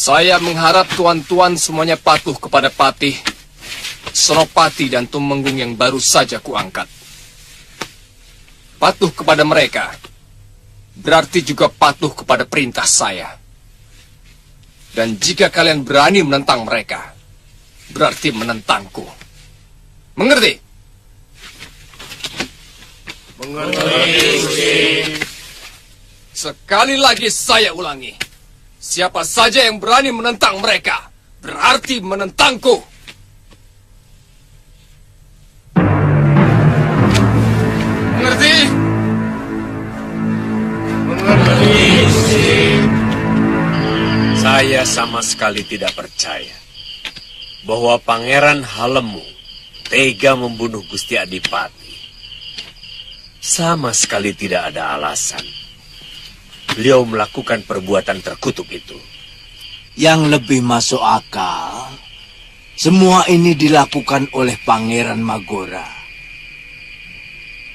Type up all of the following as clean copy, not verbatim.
Saya mengharap tuan-tuan semuanya patuh kepada Patih, Senopati dan Tumenggung yang baru saja kuangkat. Patuh kepada mereka berarti juga patuh kepada perintah saya. Dan jika kalian berani menentang mereka, berarti menentangku. Mengerti? Mengerti, Gusti. Sekali lagi saya ulangi. Siapa saja yang berani menentang mereka, berarti menentangku. Mengerti? Mengerti, Gusti. Saya sama sekali tidak percaya bahwa Pangeran Halemu tega membunuh Gusti Adipati. Sama sekali tidak ada alasan beliau melakukan perbuatan terkutuk itu. Yang lebih masuk akal, semua ini dilakukan oleh Pangeran Magora.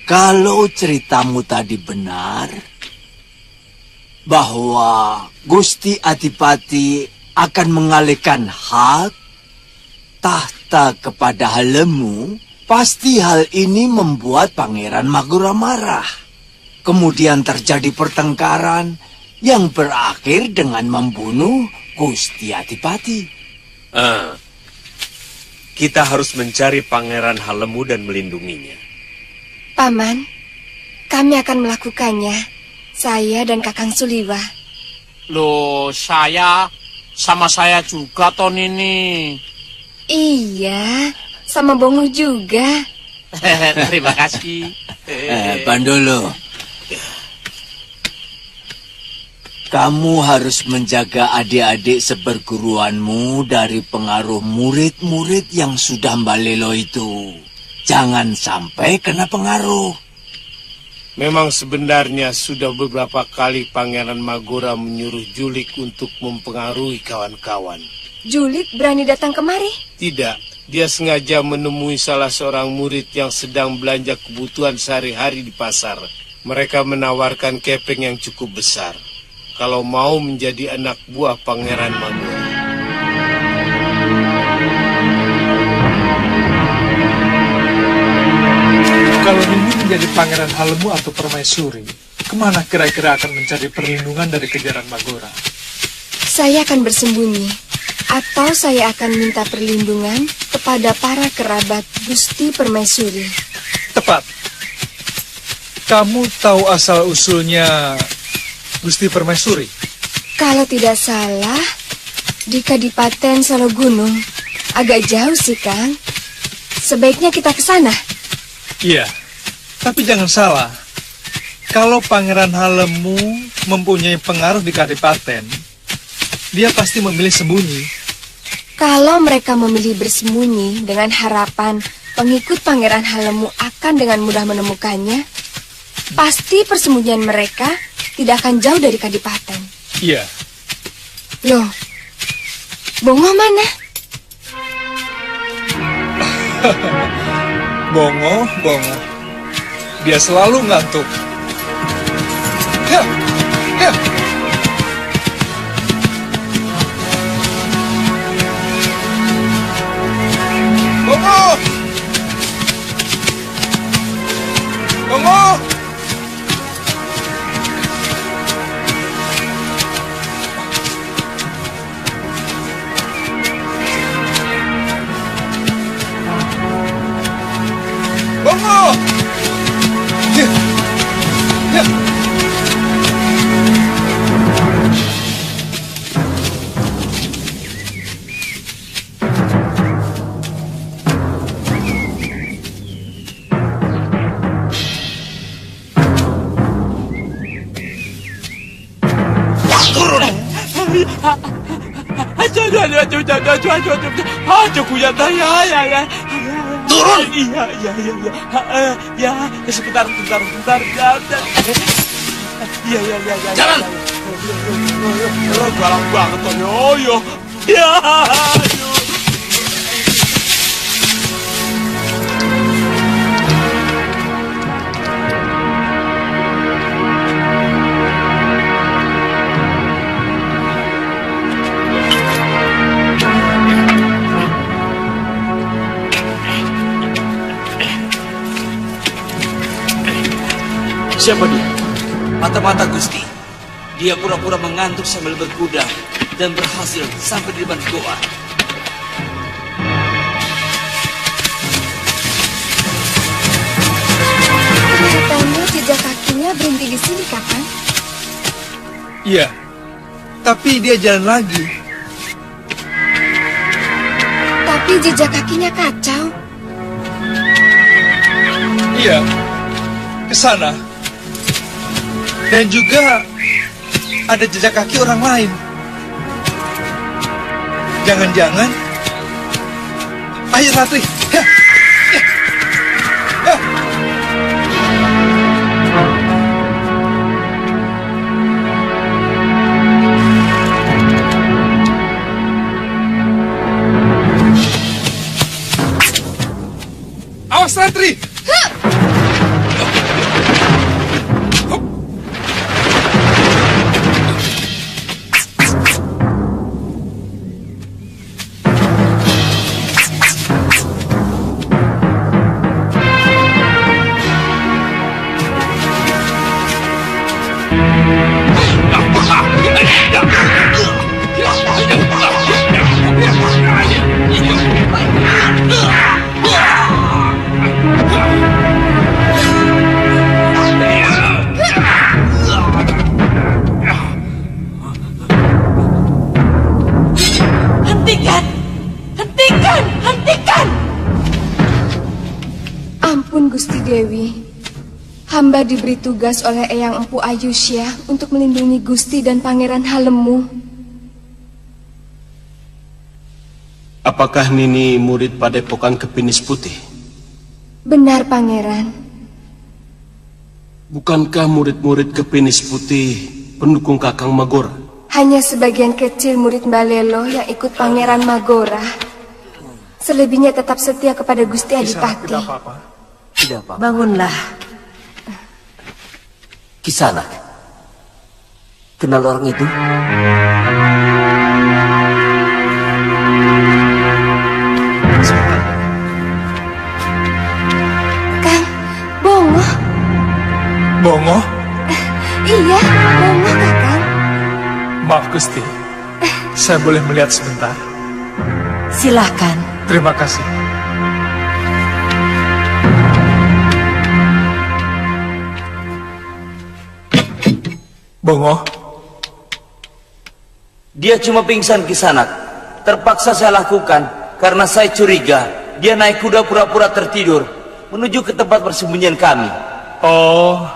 Kalau ceritamu tadi benar, bahwa Gusti Adipati akan mengalihkan hak tahta kepada Halemu, pasti hal ini membuat Pangeran Magora marah. Kemudian terjadi pertengkaran yang berakhir dengan membunuh Gusti Adipati. Kita harus mencari Pangeran Halemu dan melindunginya. Paman, kami akan melakukannya. Saya dan Kakang Suliwa. Loh, sama saya juga, Ton ini. Iya, sama Bongo juga. Terima kasih. Bandolo, kamu harus menjaga adik-adik seperguruanmu dari pengaruh murid-murid yang sudah mbalelo itu. Jangan sampai kena pengaruh. Memang sebenarnya sudah beberapa kali Pangeran Magora menyuruh Julik untuk mempengaruhi kawan-kawan. Julik berani datang kemari? Tidak, dia sengaja menemui salah seorang murid yang sedang belanja kebutuhan sehari-hari di pasar. Mereka menawarkan kepeng yang cukup besar kalau mau menjadi anak buah Pangeran Magora. Kalau ini menjadi Pangeran Halemu atau Permaisuri, kemana kira-kira akan mencari perlindungan dari kejaran Magora? Saya akan bersembunyi, atau saya akan minta perlindungan kepada para kerabat Gusti Permaisuri. Tepat. Kamu tahu asal-usulnya Gusti Permaisuri? Kalau tidak salah, di Kadipaten Sologunung. Agak jauh sih, Kang. Sebaiknya kita ke sana. Iya, tapi jangan salah. Kalau Pangeran Halemu mempunyai pengaruh di Kadipaten, dia pasti memilih sembunyi. Kalau mereka memilih bersembunyi dengan harapan pengikut Pangeran Halemu akan dengan mudah menemukannya, pasti persembunyian mereka tidak akan jauh dari Kadipaten. Iya. Loh, Bongo mana? Bongo. Dia selalu ngantuk. Ya. Bongo. Turun! Ya, sebentar. Jalan! Galak banget Toyo. Ya. Siapa dia? Mata-mata Gusti. Dia pura-pura mengantuk sambil berkuda dan berhasil sampai di depan goa. Kelihatannya jejak kakinya berhenti di sini, Kakang. Iya, tapi dia jalan lagi. Tapi jejak kakinya kacau. Iya, ke sana. Dan juga ada jejak kaki orang lain. Jangan-jangan. Ayo Ratri. Ya. Ya. Ya. Awas Ratri. Hentikan! Ampun Gusti Dewi. Hamba diberi tugas oleh Eyang Empu Ayusya untuk melindungi Gusti dan Pangeran Halemu. Apakah Nini murid Padepokan Kepinis Putih? Benar, Pangeran. Bukankah murid-murid Kepinis Putih pendukung Kakang Magora? Hanya sebagian kecil murid Mbalelo yang ikut Pangeran Magora. Selebihnya tetap setia kepada Gusti Adipati. Tidak apa-apa. Tidak apa-apa. Bangunlah. Kisana. Kenal orang itu? Kang, Bongo. Bongo? Iya, Bongo, Kakang. Maaf Gusti. Saya boleh melihat sebentar? Silahkan. Terima kasih. Bongo? Dia cuma pingsan Kisanak. Terpaksa saya lakukan karena saya curiga dia naik kuda pura-pura tertidur menuju ke tempat persembunyian kami. Oh.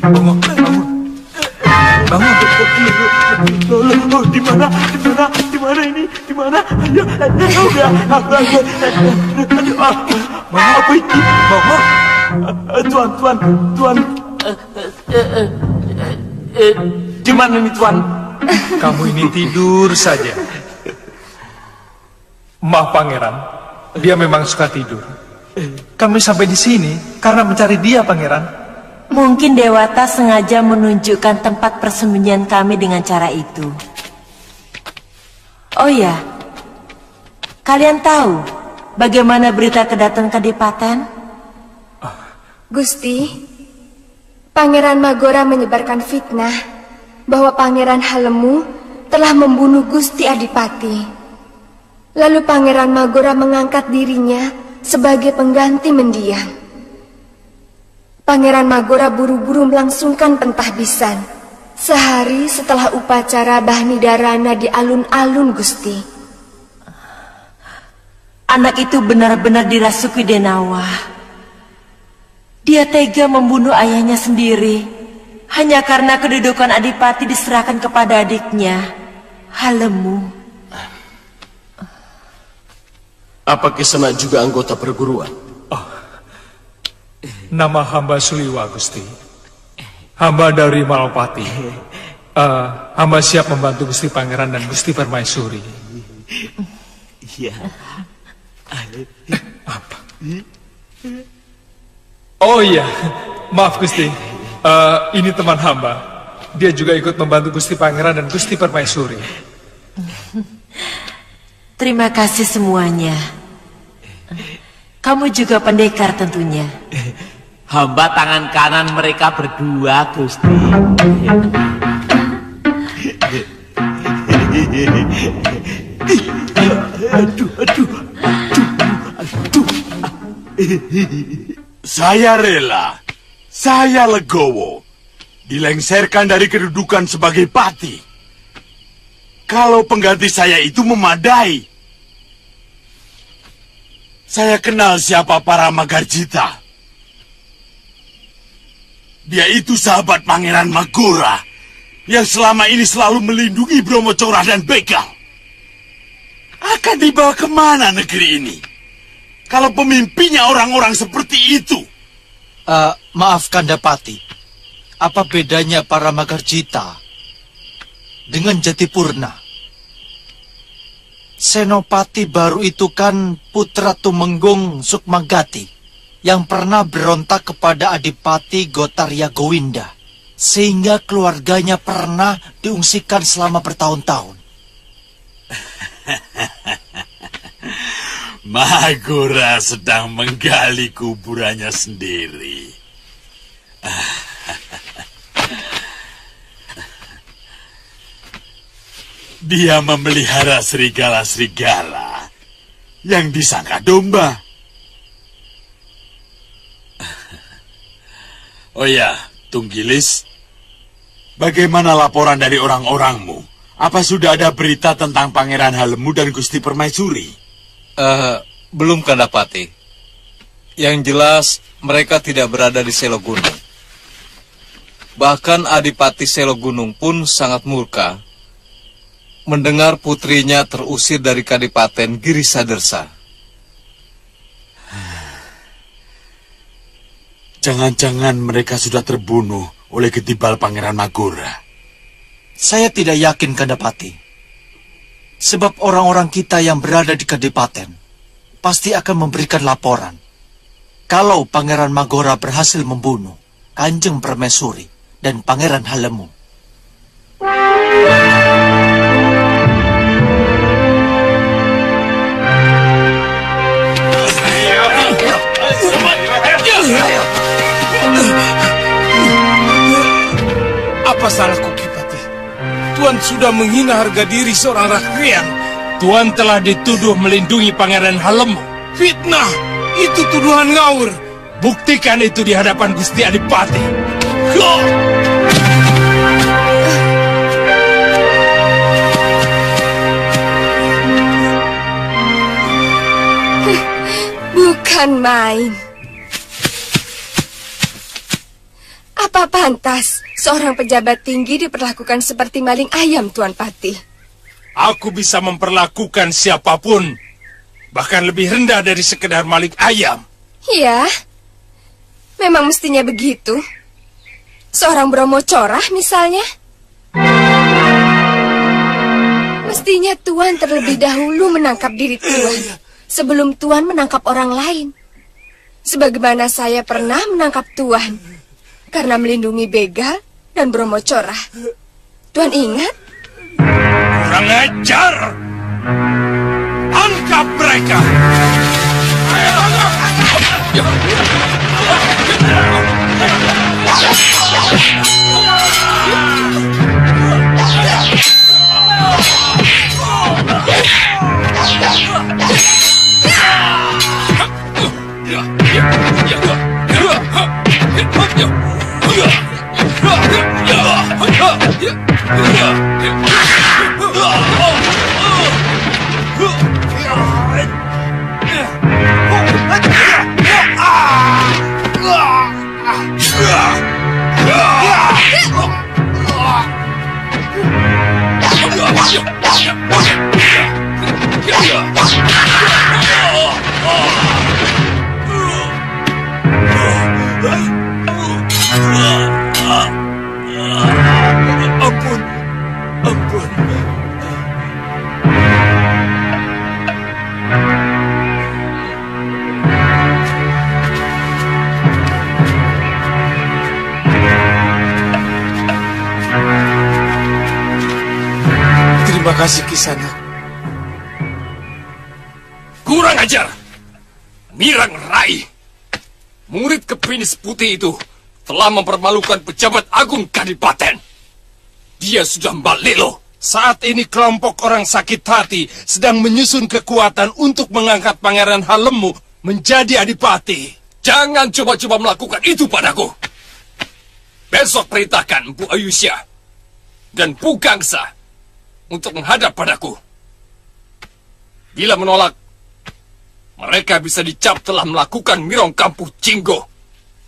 Bongo, bangun. Bangun. Di mana ini? Di mana? Ayo, udah. Apa ini? Bongo. Tuan. Di mana nih, Tuan? Kamu ini tidur saja. Maaf Pangeran, dia memang suka tidur. Kami sampai di sini karena mencari dia, Pangeran. Mungkin Dewata sengaja menunjukkan tempat persembunyian kami dengan cara itu. Oh ya, kalian tahu bagaimana berita kedatangan Kadipaten? Gusti, Pangeran Magora menyebarkan fitnah bahwa Pangeran Halemu telah membunuh Gusti Adipati. Lalu Pangeran Magora mengangkat dirinya sebagai pengganti mendiang. Pangeran Magora buru-buru melangsungkan pentahbisan sehari setelah upacara Bahnidarana di alun-alun, Gusti. Anak itu benar-benar dirasuki Denawa. Dia tega membunuh ayahnya sendiri Hanya karena kedudukan Adipati diserahkan kepada adiknya, Halemu. Apa Kisanak juga anggota perguruan? Nama hamba Suliwa, Gusti. Hamba dari Malapati. Hamba siap membantu Gusti Pangeran dan Gusti Permaisuri. Iya. Apa? Oh iya, maaf Gusti. Ini teman hamba. Dia juga ikut membantu Gusti Pangeran dan Gusti Permaisuri. Terima kasih semuanya. Kamu juga pendekar tentunya. Hamba tangan kanan mereka berdua, Gusti. Saya rela, saya legowo, dilengsarkan dari kedudukan sebagai pati. Kalau pengganti saya itu memadai. Saya kenal siapa Paramagarjita. Dia itu sahabat Pangeran Magora yang selama ini selalu melindungi Brahmacora dan begal. Akan dibawa kemana negeri ini kalau pemimpinnya orang-orang seperti itu? Maaf Kandapati, apa bedanya Paramagarjita dengan Jatipurna? Senopati baru itu kan putra Tumenggung Sukmagati yang pernah berontak kepada Adipati Gotarya Gowinda, sehingga keluarganya pernah diungsikan selama bertahun-tahun. Magora sedang menggali kuburannya sendiri. Dia memelihara serigala-serigala yang disangka domba. Oh ya, Tunggilis, bagaimana laporan dari orang-orangmu? Apa sudah ada berita tentang Pangeran Halemu dan Gusti Permaisuri? Belum Kandapati. Yang jelas mereka tidak berada di Selo Gunung. Bahkan Adipati Selo Gunung pun sangat murka mendengar putrinya terusir dari Kadipaten Girisadersa. Jangan-jangan mereka sudah terbunuh oleh ketibal Pangeran Magora. Saya tidak yakin Kandapati. Sebab orang-orang kita yang berada di Kadipaten pasti akan memberikan laporan kalau Pangeran Magora berhasil membunuh Kanjeng Permaisuri dan Pangeran Halemu. Apa salahku, Kipati? Tuan sudah menghina harga diri seorang rakyat. Tuan telah dituduh melindungi Pangeran Halemu. Fitnah! Itu tuduhan ngawur. Buktikan itu di hadapan Gusti Adipati. Bukan main. Apa pantas seorang pejabat tinggi diperlakukan seperti maling ayam, Tuan Pati? Aku bisa memperlakukan siapapun, bahkan lebih rendah dari sekedar maling ayam. Ya, memang mestinya begitu. Seorang Brahmacora misalnya. Mestinya Tuan terlebih dahulu menangkap diri Tuan sebelum Tuan menangkap orang lain. Sebagaimana saya pernah menangkap Tuan karena melindungi begal dan Brahmacora. Tuan ingat? Kurang ajar! Angkat mereka! Terima kasih Kisanak. Kurang ajar. Mirang Rai, murid Kepinis Putih itu telah mempermalukan pejabat agung Kadipaten. Dia sudah balelo. Saat ini kelompok orang sakit hati sedang menyusun kekuatan untuk mengangkat Pangeran Halemu menjadi adipati. Jangan coba-coba melakukan itu padaku. Besok perintahkan Empu Ayusya dan Pu Gangsa untuk menghadap padaku. Bila menolak, mereka bisa dicap telah melakukan Mirong Kampuh Jinggo,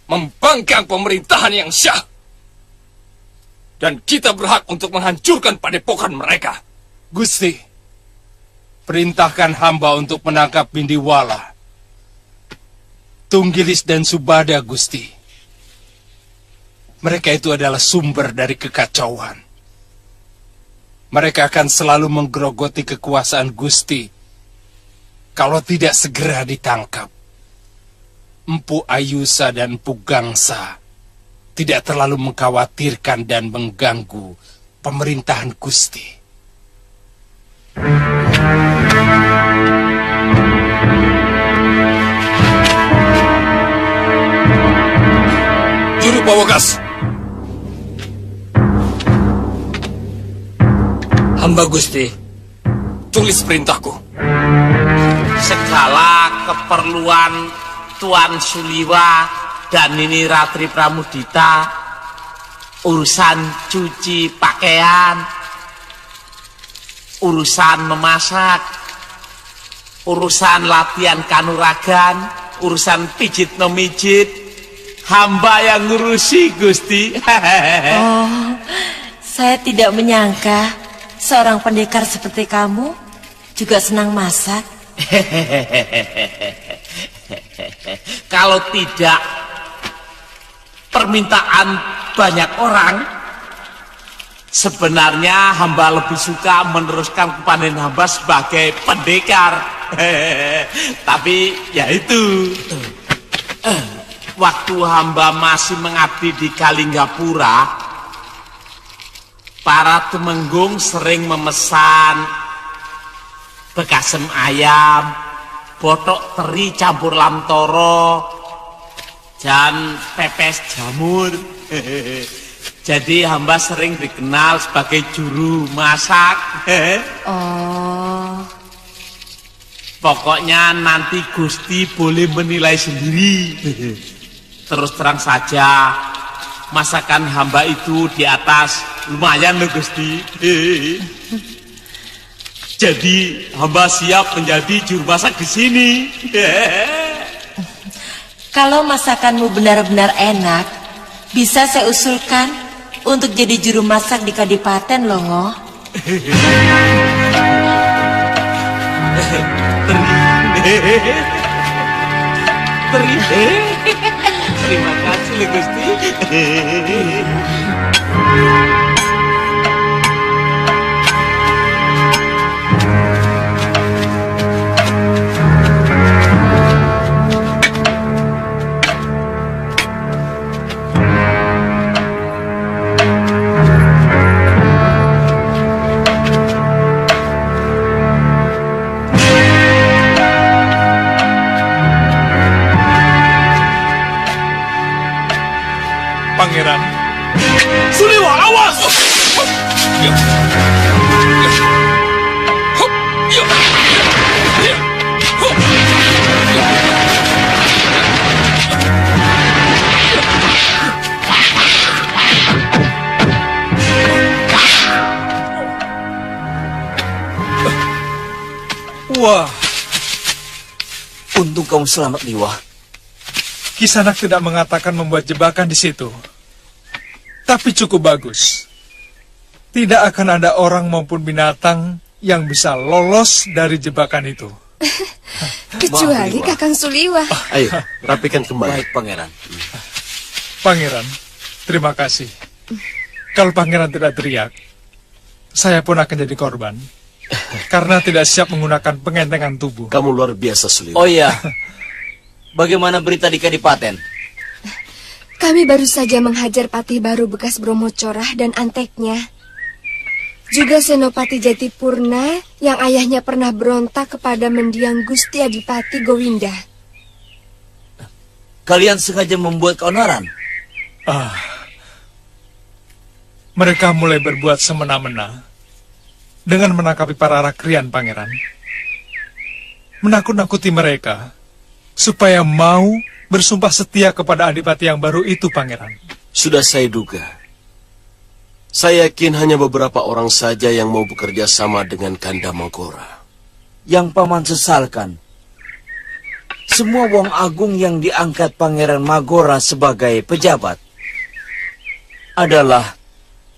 membangkang pemerintahan yang syah. Dan kita berhak untuk menghancurkan padepokan mereka. Gusti, perintahkan hamba untuk menangkap Bindiwala, Tunggilis dan Subada, Gusti. Mereka itu adalah sumber dari kekacauan. Mereka akan selalu menggerogoti kekuasaan Gusti kalau tidak segera ditangkap. Empu Ayusa dan Empu Gangsa tidak terlalu mengkhawatirkan dan mengganggu pemerintahan Gusti. Juru Pawagas. Hamba Gusti. Tulis perintahku. Segala keperluan Tuan Suliwa dan Nini Ratri Pramudita, urusan cuci pakaian, urusan memasak, urusan latihan kanuragan, urusan pijit memijit, hamba yang ngurusi, Gusti. Oh, saya tidak menyangka seorang pendekar seperti kamu juga senang masak. Kalau tidak permintaan banyak orang, sebenarnya hamba lebih suka meneruskan kepanen hamba sebagai pendekar. Tapi ya itu, waktu hamba masih mengabdi di Kalinggapura, para temenggung sering memesan bekasem ayam, botok teri campur lamtoro, dan pepes jamur. Jadi hamba sering dikenal sebagai juru masak. Oh. Pokoknya nanti Gusti boleh menilai sendiri. Terus terang saja, masakan hamba itu di atas lumayan loh Gusti. Jadi hamba siap menjadi juru masak di sini. Kalau masakanmu benar-benar enak, bisa saya usulkan untuk jadi juru masak di Kadipaten loh, Ngoh. Terima kasih loh Gusti. Pangeran. Suliwa, awas! Wah, untung kamu selamat, Liwa. Kisanak tidak mengatakan membuat jebakan di situ. Tapi cukup bagus. Tidak akan ada orang maupun binatang yang bisa lolos dari jebakan itu. Kecuali Kakang Suliwa. Ayo, rapikan kembali. Baik, Pangeran. Pangeran, terima kasih. Kalau Pangeran tidak teriak, saya pun akan jadi korban. Karena tidak siap menggunakan pengentengan tubuh. Kamu luar biasa, Suliwa. Oh iya, bagaimana berita di Kadipaten? Kami baru saja menghajar patih baru bekas Bromo Corah dan anteknya. Juga Senopati Jatipurna yang ayahnya pernah berontak kepada mendiang Gusti Adipati Gowinda. Kalian sengaja membuat keonaran? Mereka mulai berbuat semena-mena dengan menangkapi para rakrian pangeran. Menakut-nakuti mereka supaya mau bersumpah setia kepada adipati yang baru itu, pangeran. Sudah saya duga. Saya yakin hanya beberapa orang saja yang mau bekerja sama dengan Kanda Magora. Yang paman sesalkan, semua wong agung yang diangkat Pangeran Magora sebagai pejabat adalah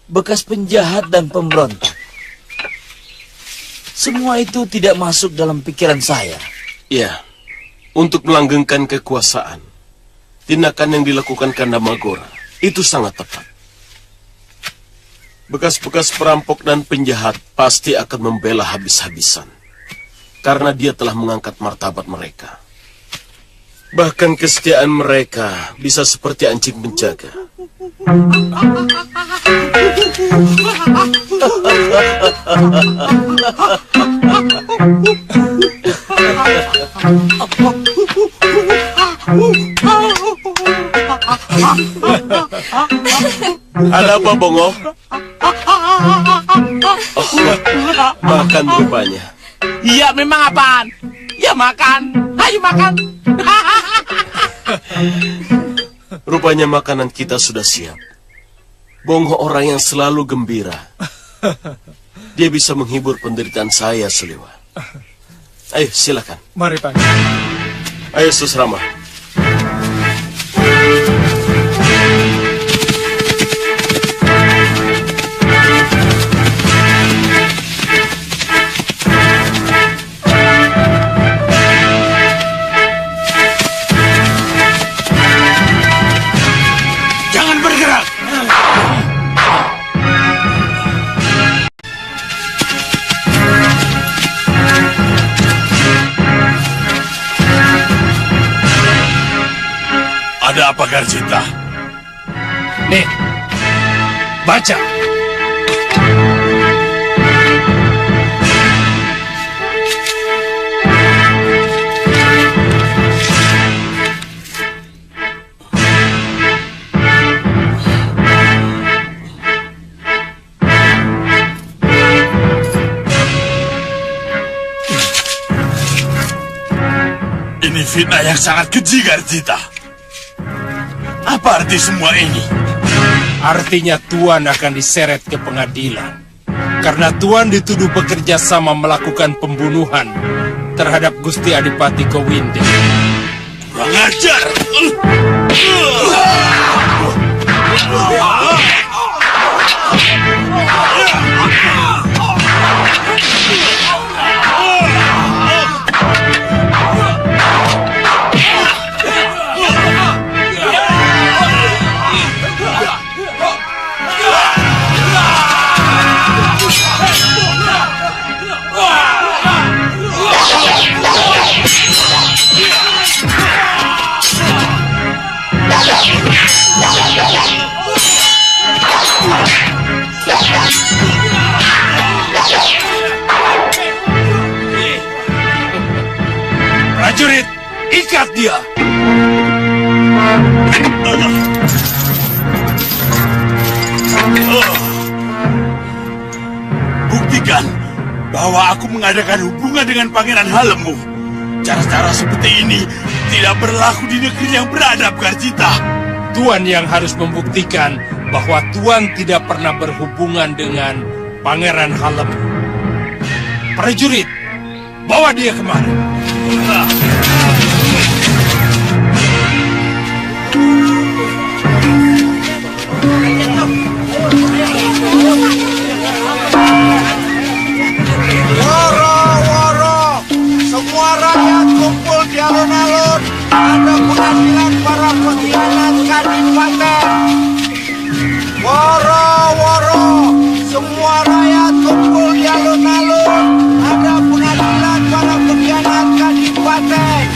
bekas penjahat dan pemberontak. Semua itu tidak masuk dalam pikiran saya. Ya, untuk melanggengkan kekuasaan, tindakan yang dilakukan Kanda Magora itu sangat tepat. Bekas-bekas perampok dan penjahat pasti akan membela habis-habisan, karena dia telah mengangkat martabat mereka. Bahkan kesetiaan mereka bisa seperti anjing penjaga. Ada apa, Bongo? Makan rupanya. Iya, memang apaan? Ya makan. Ayo makan. Rupanya makanan kita sudah siap. Bongo orang yang selalu gembira. Dia bisa menghibur penderitaan saya, Seliwa. Ayo, silakan. Mari, Pak. Ayo, Susrama. Jangan bergerak. Ada apa, Garjita? Nih, baca. Ini fitnah yang sangat keji, Garjita. Apa arti semua ini? Artinya Tuan akan diseret ke pengadilan. Karena Tuan dituduh bekerja sama melakukan pembunuhan terhadap Gusti Adipati Gowinda. Kurang ajar! Prajurit, ikat dia! Buktikan bahwa aku mengadakan hubungan dengan Pangeran Halemu. Cara-cara seperti ini tidak berlaku di negeri yang beradab, Garjita. Tuan yang harus membuktikan bahwa Tuan tidak pernah berhubungan dengan Pangeran Halemu. Prajurit, bawa dia kemari. Woro-woro, semua rakyat kumpul di alun-alun. Ada pengadilan para pengkhianat Kadipaten. Woro-woro, semua rakyat kumpul di alun-alun. Ada pengadilan para pengkhianat Kadipaten.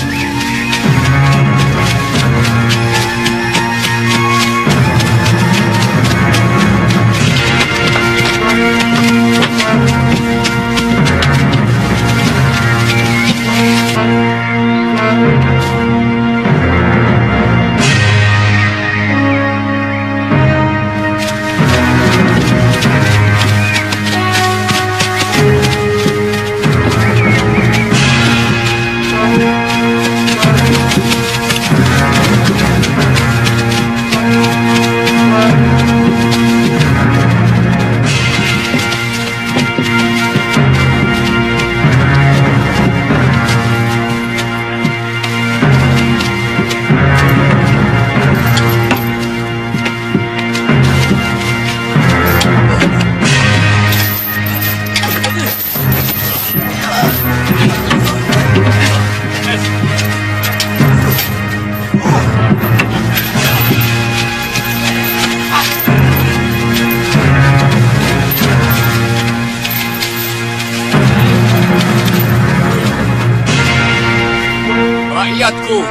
Guru.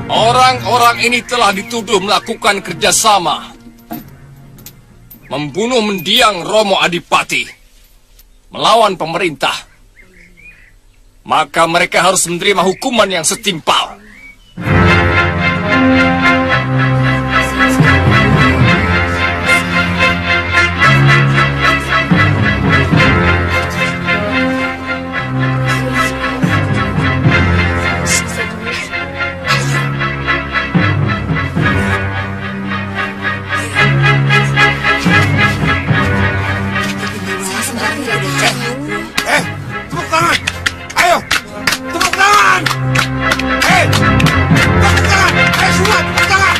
Orang-orang ini telah dituduh melakukan kerjasama, membunuh mendiang Romo Adipati, melawan pemerintah. Maka mereka harus menerima hukuman yang setimpal. Tepuk tangan! Ayo! Tepuk tangan! Tepuk tangan! Ayo semua, tepuk tangan!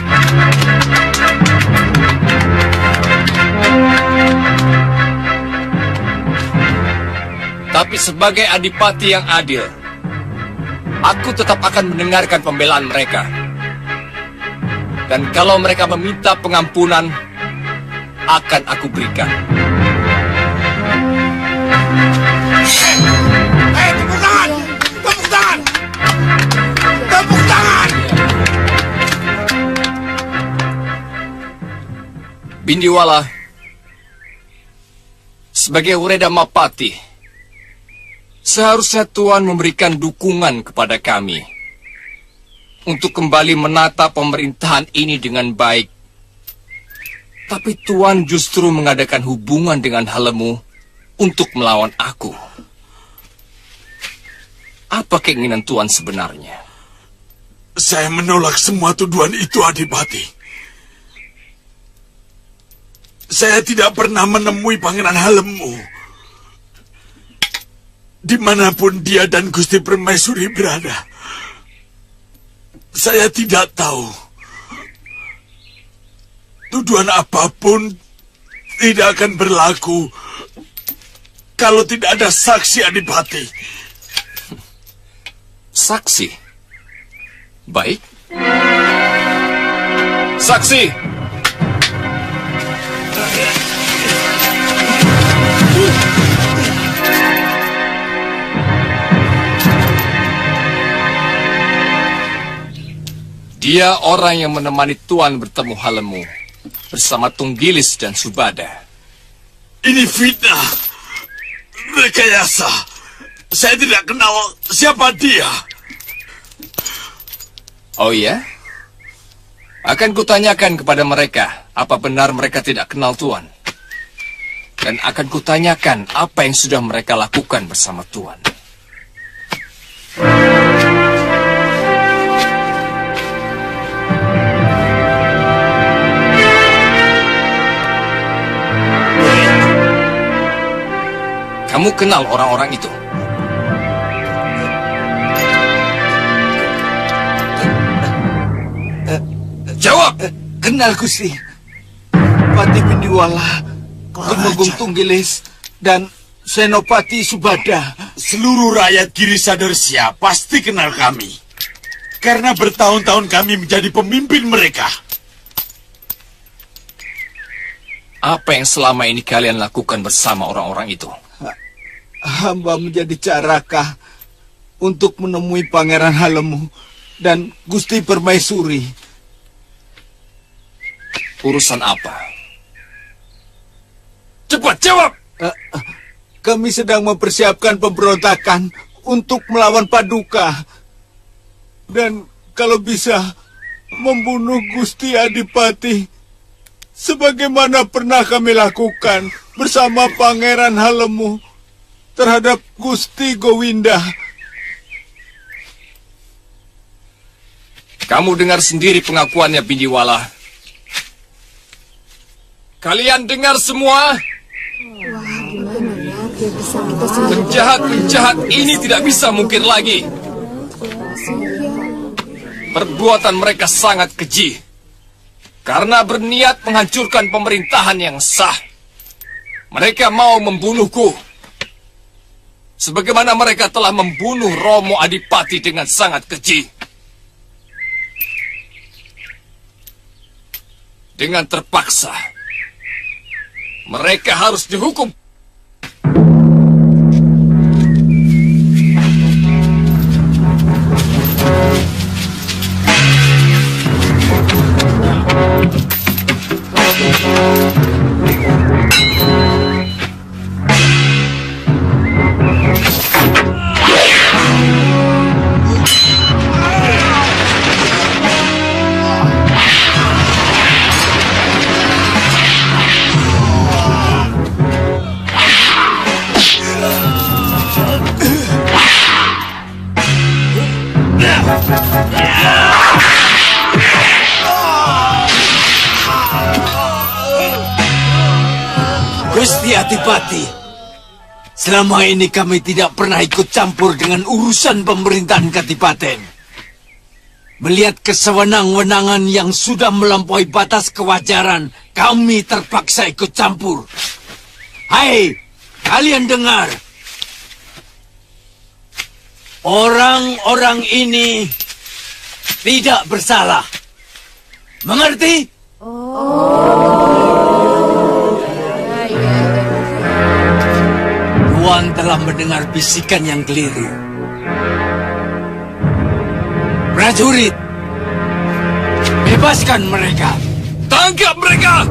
Tapi sebagai adipati yang adil, aku tetap akan mendengarkan pembelaan mereka. Dan kalau mereka meminta pengampunan, akan aku berikan. Tepuk tangan! Tepuk tangan! Tepuk tangan! Bindiwala, sebagai Ureda Mapati, seharusnya Tuan memberikan dukungan kepada kami untuk kembali menata pemerintahan ini dengan baik. Tapi Tuan justru mengadakan hubungan dengan Halemu untuk melawan aku. Apa keinginan Tuan sebenarnya? Saya menolak semua tuduhan itu, Adipati. Saya tidak pernah menemui Pangeran Halemu. Dimanapun dia dan Gusti Permaisuri berada, saya tidak tahu. Tuduhan apapun tidak akan berlaku kalau tidak ada saksi, Adipati. Saksi? Baik. Saksi! Dia orang yang menemani Tuan bertemu Halemu bersama Tunggilis dan Subada. Ini fitnah, rekayasa. Saya tidak kenal siapa dia. Oh iya? Akan kutanyakan kepada mereka apa benar mereka tidak kenal Tuan. Dan akan kutanyakan apa yang sudah mereka lakukan bersama Tuan. Kamu kenal orang-orang itu? Jawab! Kenal, Gusti. Pati Bindiwala, Tumenggung Tunggilis, dan Senopati Subada. Seluruh rakyat Girisadorsia pasti kenal kami. Karena bertahun-tahun kami menjadi pemimpin mereka. Apa yang selama ini kalian lakukan bersama orang-orang itu? Hamba menjadi carakah untuk menemui Pangeran Halemu dan Gusti Permaisuri. Urusan apa? Cepat jawab! Kami sedang mempersiapkan pemberontakan untuk melawan Paduka. Dan kalau bisa membunuh Gusti Adipati sebagaimana pernah kami lakukan bersama Pangeran Halemu terhadap Gusti Gowinda. Kamu dengar sendiri pengakuannya, Bindiwala. Kalian dengar semua? Penjahat-penjahat ini tidak bisa mungkir lagi. Perbuatan mereka sangat keji karena berniat menghancurkan pemerintahan yang sah. Mereka mau membunuhku sebagaimana mereka telah membunuh Romo Adipati dengan sangat keji. Dengan terpaksa, mereka harus dihukum. Gusti Adipati, selama ini kami tidak pernah ikut campur dengan urusan pemerintahan Kadipaten. Melihat kesewenang-wenangan yang sudah melampaui batas kewajaran, kami terpaksa ikut campur. Hai, kalian dengar. Orang-orang ini tidak bersalah. Mengerti? Tuan telah mendengar bisikan yang keliru. Prajurit, bebaskan mereka. Tangkap mereka!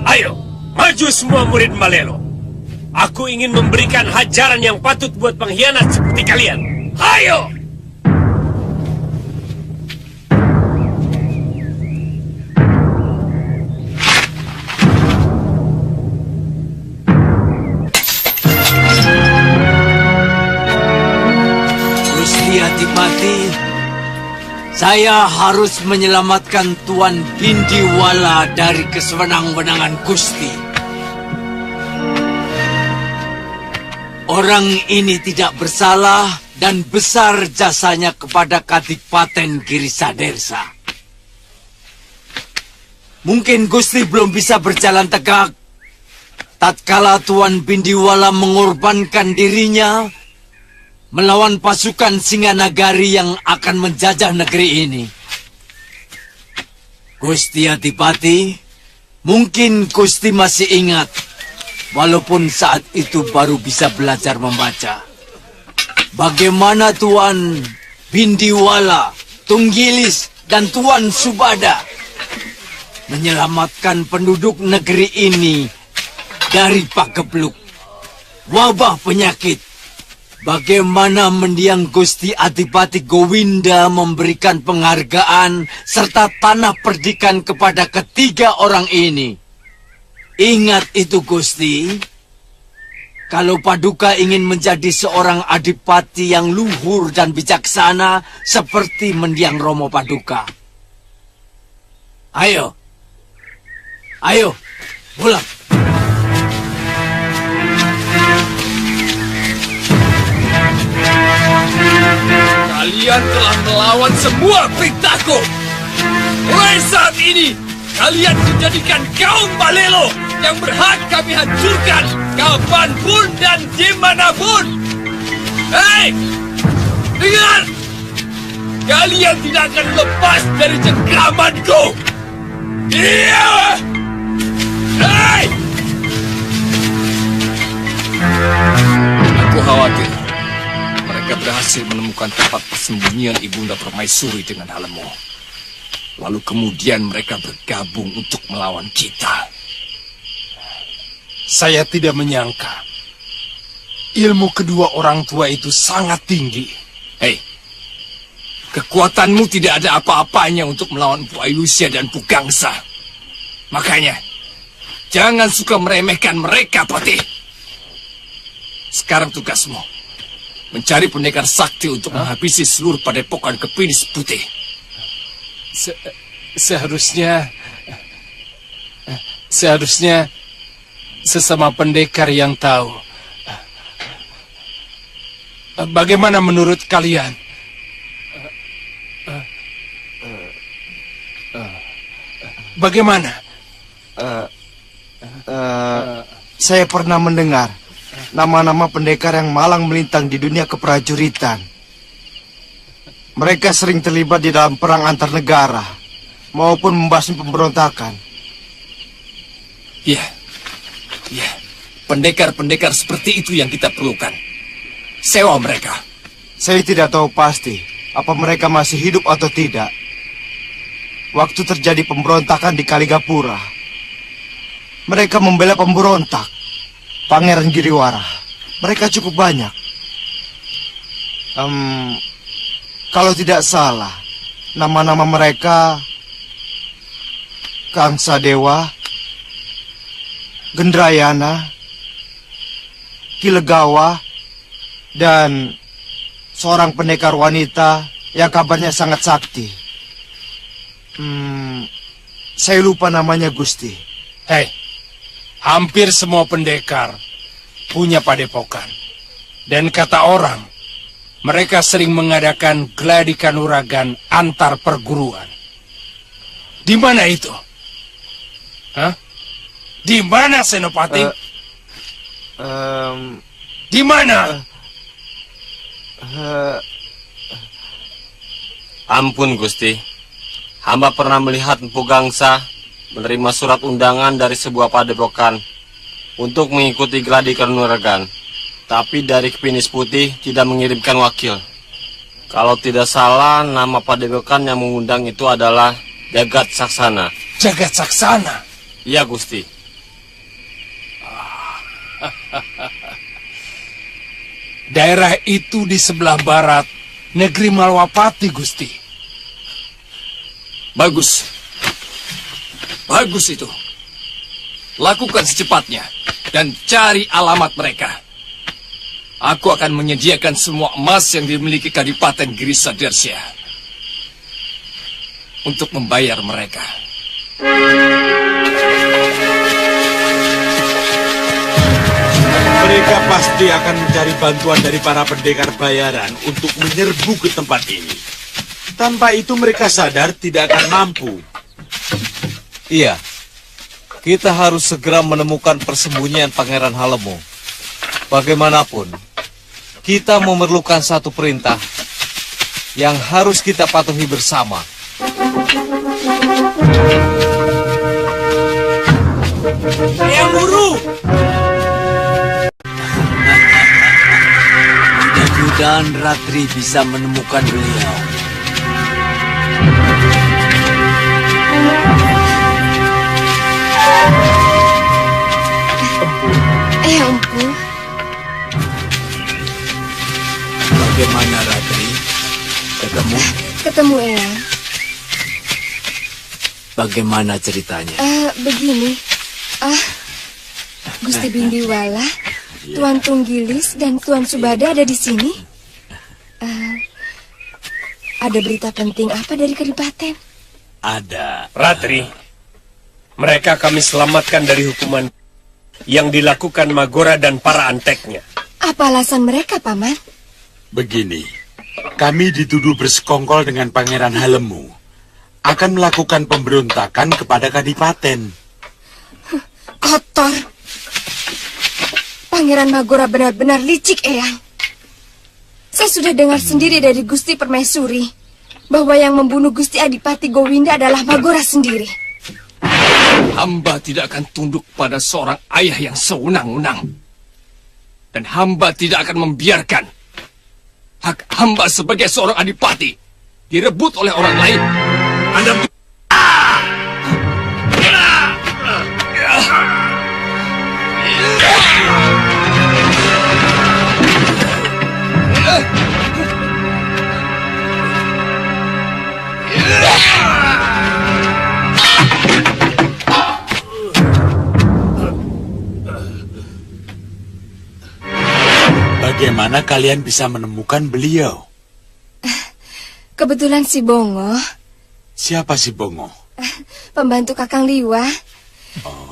Ayo, maju semua murid Malelo. Aku ingin memberikan hajaran yang patut buat pengkhianat seperti kalian. Ayo! Gusti Adipati, saya harus menyelamatkan Tuan Bindiwala dari kesewenang-wenangan Gusti. Orang ini tidak bersalah dan besar jasanya kepada Kadipaten Girisadersa. Mungkin Gusti belum bisa berjalan tegak tatkala Tuan Bindiwala mengorbankan dirinya melawan pasukan Singanagari yang akan menjajah negeri ini. Gusti Adipati, mungkin Gusti masih ingat, walaupun saat itu baru bisa belajar membaca, bagaimana Tuan Bindiwala, Tunggilis, dan Tuan Subada menyelamatkan penduduk negeri ini dari pagebluk, wabah penyakit. Bagaimana mendiang Gusti Adipati Gowinda memberikan penghargaan serta tanah perdikan kepada ketiga orang ini. Ingat itu, Gusti. Kalau Paduka ingin menjadi seorang adipati yang luhur dan bijaksana seperti mendiang Romo Paduka. Ayo. Ayo, pulang. Kalian telah melawan semua perintahku. Mulai saat ini, kalian dijadikan kaum Malelo yang berhak kami hancurkan kapanpun dan dimanapun. Hei, dengar! Kalian tidak akan lepas dari cengkramanku. Iya! Hei! Aku khawatir mereka berhasil menemukan tempat persembunyian Ibunda Permaisuri dengan Halemu. Lalu kemudian mereka bergabung untuk melawan kita. Saya tidak menyangka ilmu kedua orang tua itu sangat tinggi. Hei, kekuatanmu tidak ada apa-apanya untuk melawan Empu Ailusia dan Empu Gangsa. Makanya, jangan suka meremehkan mereka, Patih. Sekarang tugasmu mencari pendekar sakti untuk menghabisi seluruh padepokan Kepinis Putih. Seharusnya sesama pendekar yang tahu. Bagaimana menurut kalian? Bagaimana? Saya pernah mendengar nama-nama pendekar yang malang melintang di dunia keprajuritan. Mereka sering terlibat di dalam perang antar negara maupun membasmi pemberontakan. Iya, pendekar-pendekar seperti itu yang kita perlukan. Sewa mereka. Saya tidak tahu pasti apa mereka masih hidup atau tidak. Waktu terjadi pemberontakan di Kaligapura, mereka membela pemberontak, Pangeran Giriwara. Mereka cukup banyak. Kalau tidak salah, nama-nama mereka Kangsa Dewa, Gendrayana, Kilegawa, dan seorang pendekar wanita yang kabarnya sangat sakti. Saya lupa namanya, Gusti. Hei, hampir semua pendekar punya padepokan. Dan kata orang, mereka sering mengadakan gladi kanuragan antar perguruan. Di mana itu? Hah? Di mana, Senopati? Di mana? Ampun, Gusti. Hamba pernah melihat Empu Gangsa menerima surat undangan dari sebuah padepokan untuk mengikuti gladi kanuragan. Tapi dari Kepinis Putih tidak mengirimkan wakil. Kalau tidak salah, nama padepokan yang mengundang itu adalah Jagat Saksana. Jagat Saksana? Iya, Gusti. Daerah itu di sebelah barat negeri Malwapati, Gusti. Bagus. Bagus itu. Lakukan secepatnya dan cari alamat mereka. Aku akan menyediakan semua emas yang dimiliki Kadipaten Girisadersya untuk membayar mereka. Mereka pasti akan mencari bantuan dari para pendekar bayaran untuk menyerbu ke tempat ini. Tanpa itu mereka sadar tidak akan mampu. Iya, kita harus segera menemukan persembunyian Pangeran Halemu. Bagaimanapun, kita memerlukan satu perintah yang harus kita patuhi bersama. Yang Guru! Mudah-mudahan Ratri bisa menemukan beliau. Empu. Bagaimana, Ratri? Ketemu Eyang. Bagaimana ceritanya? Begini. Gusti Bindiwala, Tuan Tunggilis, dan Tuan Subada ada di sini. Ada berita penting apa dari Kadipaten? Ada. Ratri, mereka kami selamatkan dari hukuman yang dilakukan Magora dan para anteknya. Apa alasan mereka, Paman? Begini, kami dituduh bersekongkol dengan Pangeran Halemu, akan melakukan pemberontakan kepada Kadipaten. Kotor. Pangeran Magora benar-benar licik, Eyang. Saya sudah dengar sendiri dari Gusti Permaisuri bahwa yang membunuh Gusti Adipati Gowinda adalah Magora sendiri. Hamba tidak akan tunduk pada seorang ayah yang sewenang-wenang. Dan hamba tidak akan membiarkan hak hamba sebagai seorang adipati direbut oleh orang lain. Anda... Bagaimana kalian bisa menemukan beliau? Kebetulan si Bongo, Siapa si Bongo? pembantu Kakang Liwa,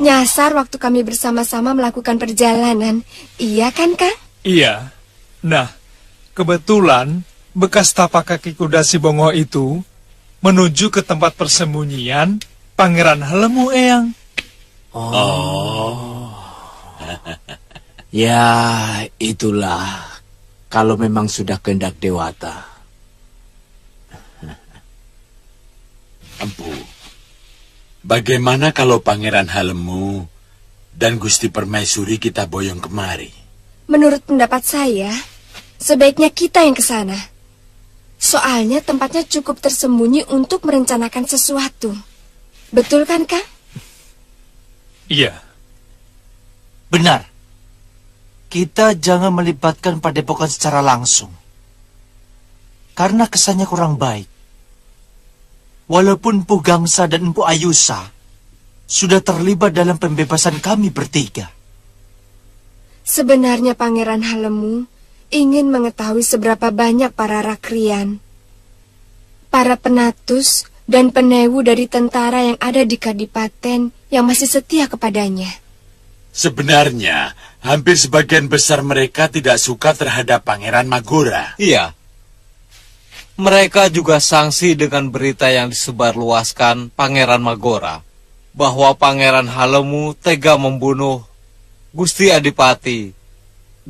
nyasar waktu kami bersama-sama melakukan perjalanan. Iya kan, Kang? Iya. Nah, kebetulan bekas tapak kaki kuda si Bongo itu menuju ke tempat persembunyian Pangeran Halemu, Eyang. Ya, itulah. Kalau memang sudah kehendak Dewata. Empu, bagaimana kalau Pangeran Halemu dan Gusti Permaisuri kita boyong kemari. Menurut pendapat saya, sebaiknya kita yang ke sana. Soalnya tempatnya cukup tersembunyi untuk merencanakan sesuatu. Betul kan, Kang? Iya. Benar. Kita jangan melibatkan Padepokan secara langsung. Karena kesannya kurang baik. Walaupun Empu Gangsa dan Empu Ayusa sudah terlibat dalam pembebasan kami bertiga. Sebenarnya Pangeran Halemu ingin mengetahui seberapa banyak para rakrian, para penatus, dan penewu dari tentara yang ada di Kadipaten yang masih setia kepadanya. Sebenarnya, hampir sebagian besar mereka tidak suka terhadap Pangeran Magora. Iya. Mereka juga sangsi dengan berita yang disebarluaskan Pangeran Magora bahwa Pangeran Halemu tega membunuh Gusti Adipati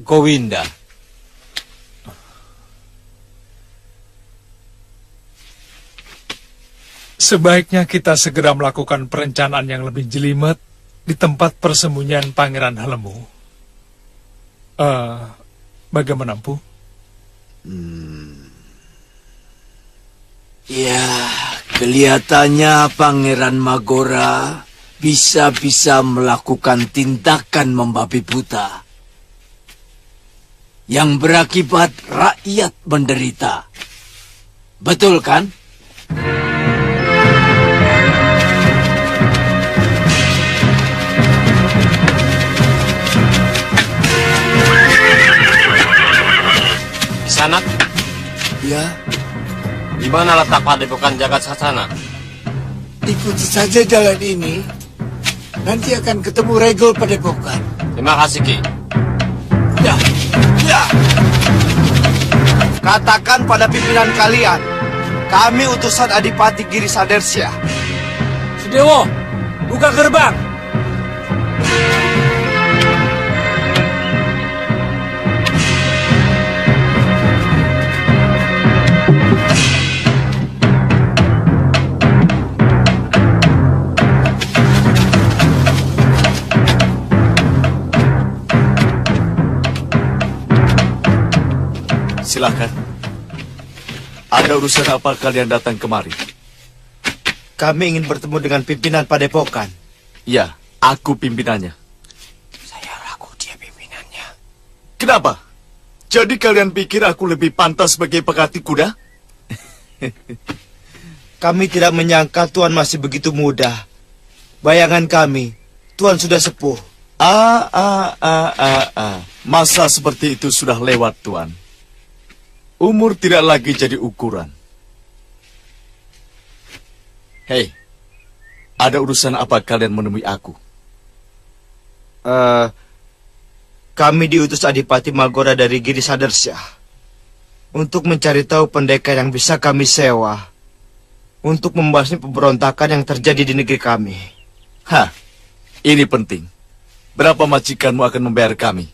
Gowinda. Sebaiknya kita segera melakukan perencanaan yang lebih jelimet di tempat persembunyian Pangeran Halemu. Bagaimana, Empu? Ya, kelihatannya Pangeran Magora bisa-bisa melakukan tindakan membabi buta yang berakibat rakyat menderita. Betul kan? Kisanak? Ya, Di mana letak Padepokan Jagat Sasana? ikuti saja jalan ini. Nanti akan ketemu Regol Padepokan. Terima kasih, Ki. Ya, ya. Katakan pada pimpinan kalian, kami utusan Adipati Giri Sadersya. Sudewo, buka gerbang. Silakan. Ada urusan apa kalian datang kemari? Kami ingin bertemu dengan pimpinan Padepokan. Ya, aku pimpinannya. Saya ragu dia pimpinannya. Kenapa? Jadi kalian pikir aku lebih pantas sebagai pekati kuda? Kami tidak menyangka Tuan masih begitu muda. Bayangan kami, Tuan sudah sepuh. Masa seperti itu sudah lewat, Tuan. Umur tidak lagi jadi ukuran. Hei, ada urusan apa kalian menemui aku? Kami diutus Adipati Magora dari Giri Sadersya untuk mencari tahu pendekar yang bisa kami sewa untuk membasmi pemberontakan yang terjadi di negeri kami. Hah, ini penting. Berapa majikanmu akan membayar kami?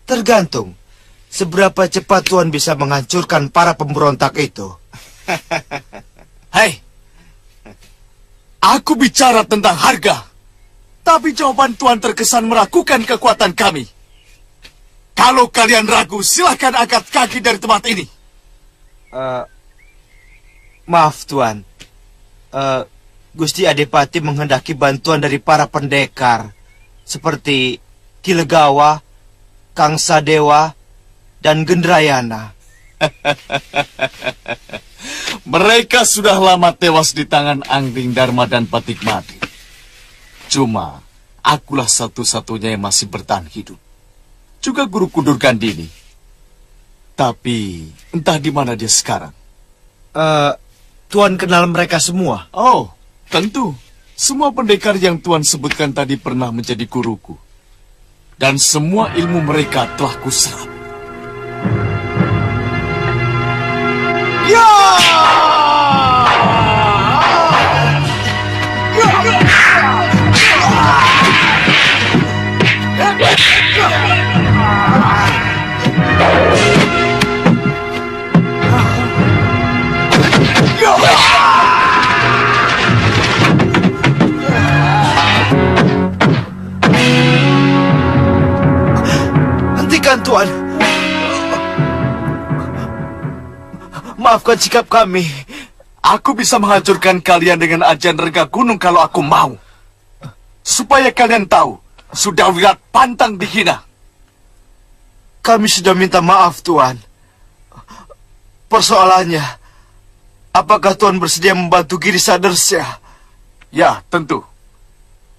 Tergantung seberapa cepat Tuan bisa menghancurkan para pemberontak itu. Hei, aku bicara tentang harga, tapi jawaban Tuan terkesan meragukan kekuatan kami. Kalau kalian ragu, silahkan angkat kaki dari tempat ini. Maaf Tuan, Gusti Adipati menghendaki bantuan dari para pendekar seperti Kilegawa, Kang Sadewa, dan Gendrayana. Mereka sudah lama tewas di tangan Angling Dharma dan Patikmati. Cuma, akulah satu-satunya yang masih bertahan hidup. Juga Guru Kundur Gandini. Tapi, entah di mana dia sekarang. Tuan kenal mereka semua? Oh, tentu. Semua pendekar yang Tuan sebutkan tadi pernah menjadi guruku. Dan semua ilmu mereka telah kuserap. Tuan. Maafkan sikap kami. Aku bisa menghancurkan kalian dengan ajian rengga gunung kalau aku mau. Supaya kalian tahu, sudah wirat pantang dihina. Kami sudah minta maaf, Tuan. Persoalannya, apakah Tuan bersedia membantu Girisadersya? Ya, tentu.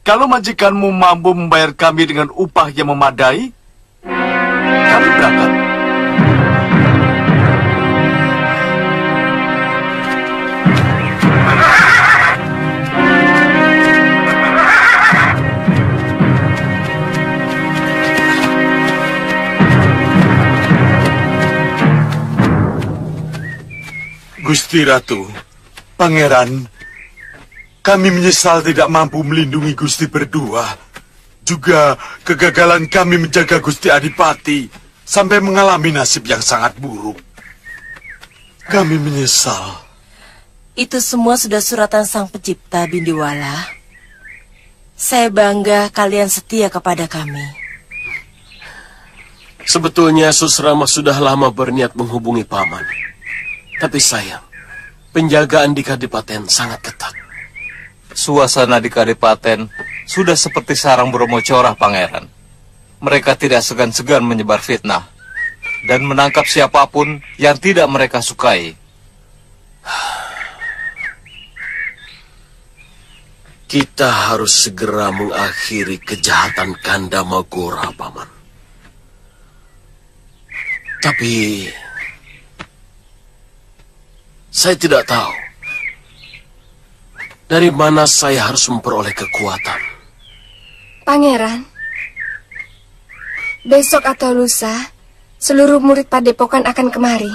Kalau majikanmu mampu membayar kami dengan upah yang memadai, kami berangkat. Gusti Ratu, Pangeran, kami menyesal tidak mampu melindungi Gusti berdua. Juga kegagalan kami menjaga Gusti Adipati sampai mengalami nasib yang sangat buruk. Kami menyesal. Itu semua sudah suratan Sang Pencipta, Bindiwala. Saya bangga kalian setia kepada kami. Sebetulnya Susrama sudah lama berniat menghubungi Paman. Tapi sayang, penjagaan di Kadipaten sangat ketat. Suasana di Kadipaten sudah seperti sarang Bromo Corah, Pangeran. Mereka tidak segan-segan menyebar fitnah dan menangkap siapapun yang tidak mereka sukai. Kita harus segera mengakhiri kejahatan Kanda Magora, Paman. Tapi saya tidak tahu dari mana saya harus memperoleh kekuatan. Pangeran, besok atau lusa, seluruh murid Padepokan akan kemari.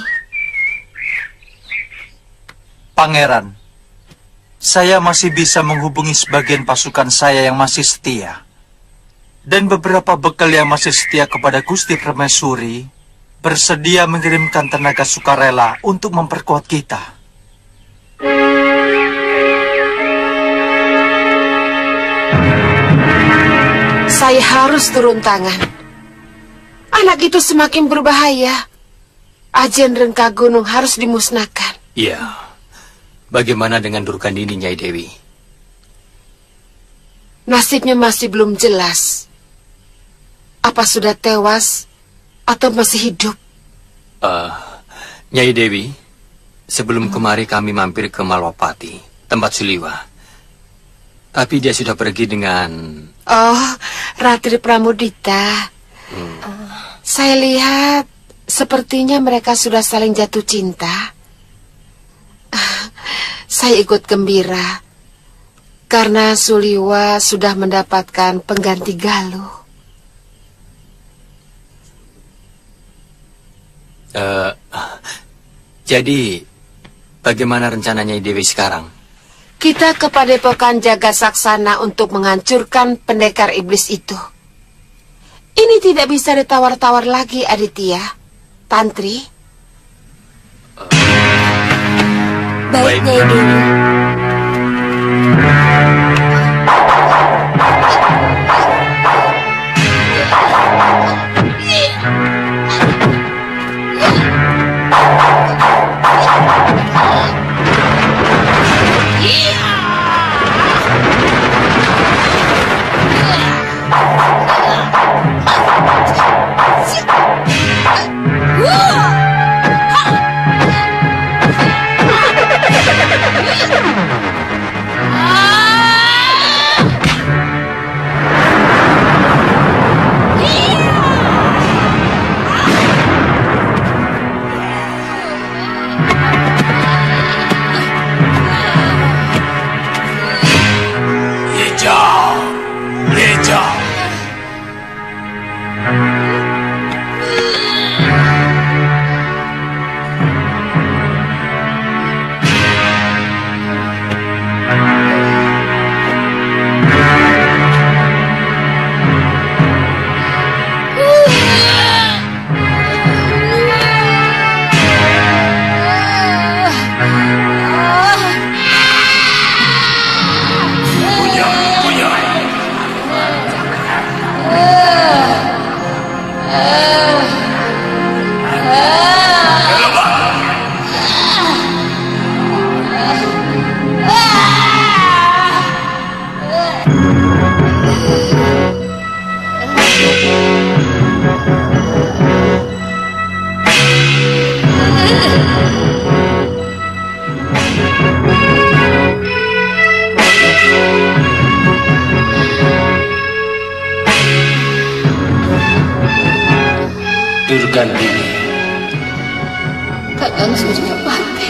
Pangeran, saya masih bisa menghubungi sebagian pasukan saya yang masih setia. Dan beberapa bekal yang masih setia kepada Gusti Permaisuri bersedia mengirimkan tenaga sukarela untuk memperkuat kita. Saya harus turun tangan. Anak itu semakin berbahaya. Ajian Rengka Gunung harus dimusnahkan. Iya. Bagaimana dengan Durkandini, Nyai Dewi? Nasibnya masih belum jelas. Apa sudah tewas atau masih hidup? Nyai Dewi, sebelum kemari kami mampir ke Malwapati, tempat Suliwa. Tapi dia sudah pergi dengan... Oh, Ratri Pramudita. Saya lihat sepertinya mereka sudah saling jatuh cinta. Saya ikut gembira karena Suliwa sudah mendapatkan pengganti Galuh. Jadi, bagaimana rencananya Dewi sekarang? Kita ke Padepokan Jaga Saksana untuk menghancurkan pendekar iblis itu. Ini tidak bisa ditawar-tawar lagi, Aditya. Tantri. Baik, Nyai Dewi. Ha! Durgandini. Kakang Suryapati.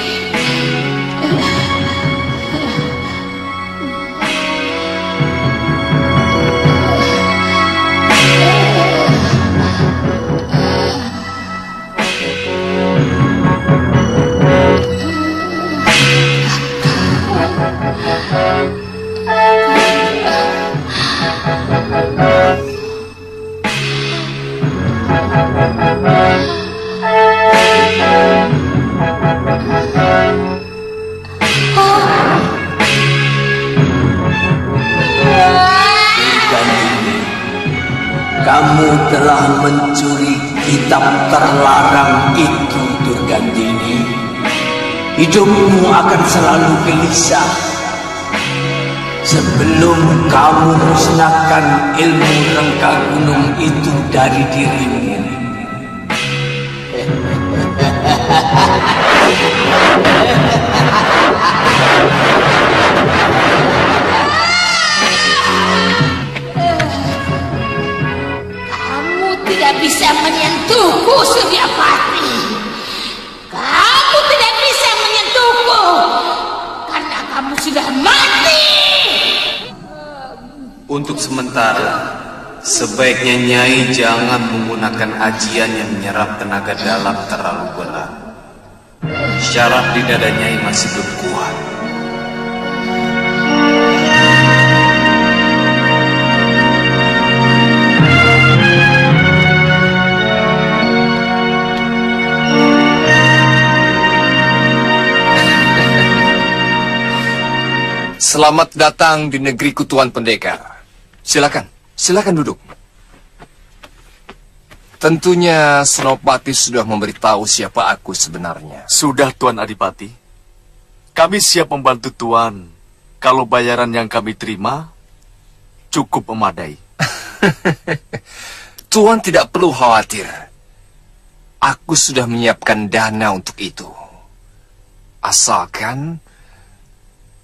Kamu telah mencuri kitab terlarang itu, Durgandini. Hidupmu akan selalu gelisah sebelum kamu musnahkan ilmu rengka gunung itu dari dirimu. Tidak bisa menyentuhku, Suryapati. Kamu tidak bisa menyentuhku karena kamu sudah mati. Untuk sementara, sebaiknya Nyai jangan menggunakan ajian yang menyerap tenaga dalam terlalu berat. Syaraf di dada Nyai masih belum kuat. Selamat datang di negeriku, Tuan Pendekar. Silakan duduk. Tentunya Senopati sudah memberitahu siapa aku sebenarnya. Sudah, Tuan Adipati. Kami siap membantu Tuan kalau bayaran yang kami terima cukup memadai. Tuan tidak perlu khawatir. Aku sudah menyiapkan dana untuk itu. Asalkan